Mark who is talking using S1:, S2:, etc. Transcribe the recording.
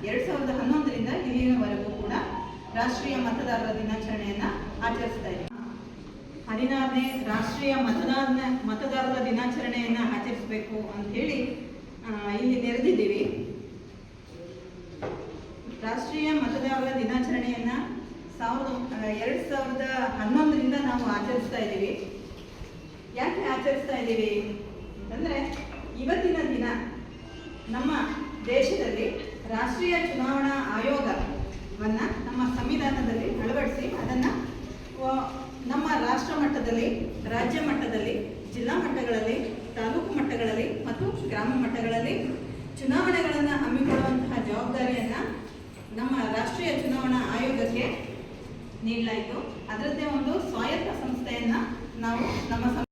S1: 2011ರಿಂದ ಇಲ್ಲಿನವರೆಗೂ ಕೂಡ ರಾಷ್ಟ್ರೀಯ ಮತದಾರರ ದಿನಾಚರಣೆಯನ್ನು ಆಚರಿಸ್ತಾ ಇದ್ದೀವಿ. 16ನೇ ರಾಷ್ಟ್ರೀಯ ಮತದಾರರ ದಿನಾಚರಣೆಯನ್ನು ಆಚರಿಸಬೇಕು ಅಂತ ಹೇಳಿ ಇಲ್ಲಿ ನೆರೆದಿದ್ದೀವಿ. ರಾಷ್ಟ್ರೀಯ ಮತದಾರರ ದಿನಾಚರಣೆಯನ್ನು 2011ರಿಂದ ನಾವು ಆಚರಿಸ್ತಾ ಇದ್ದೀವಿ. ಯಾಕೆ ಆಚರಿಸ್ತಾ ಇದ್ದೀವಿ ಅಂತಂದರೆ, ಇವತ್ತಿನ ದಿನ ನಮ್ಮ ದೇಶದಲ್ಲಿ ರಾಷ್ಟ್ರೀಯ ಚುನಾವಣಾ ಆಯೋಗವನ್ನು ನಮ್ಮ ಸಂವಿಧಾನದಲ್ಲಿ ಅಳವಡಿಸಿ ಅದನ್ನು ನಮ್ಮ ರಾಷ್ಟ್ರ ಮಟ್ಟದಲ್ಲಿ, ರಾಜ್ಯ ಮಟ್ಟದಲ್ಲಿ, ಜಿಲ್ಲಾ ಮಟ್ಟಗಳಲ್ಲಿ, ತಾಲೂಕು ಮಟ್ಟಗಳಲ್ಲಿ ಮತ್ತು ಗ್ರಾಮ ಮಟ್ಟಗಳಲ್ಲಿ ಚುನಾವಣೆಗಳನ್ನು ಹಮ್ಮಿಕೊಳ್ಳುವಂತಹ ಜವಾಬ್ದಾರಿಯನ್ನು ನಮ್ಮ ರಾಷ್ಟ್ರೀಯ ಚುನಾವಣಾ ಆಯೋಗಕ್ಕೆ ನೀಡಲಾಯಿತು. ಅದರದ್ದೇ ಒಂದು ಸ್ವಾಯತ್ತ ಸಂಸ್ಥೆಯನ್ನು ನಾವು ನಮ್ಮ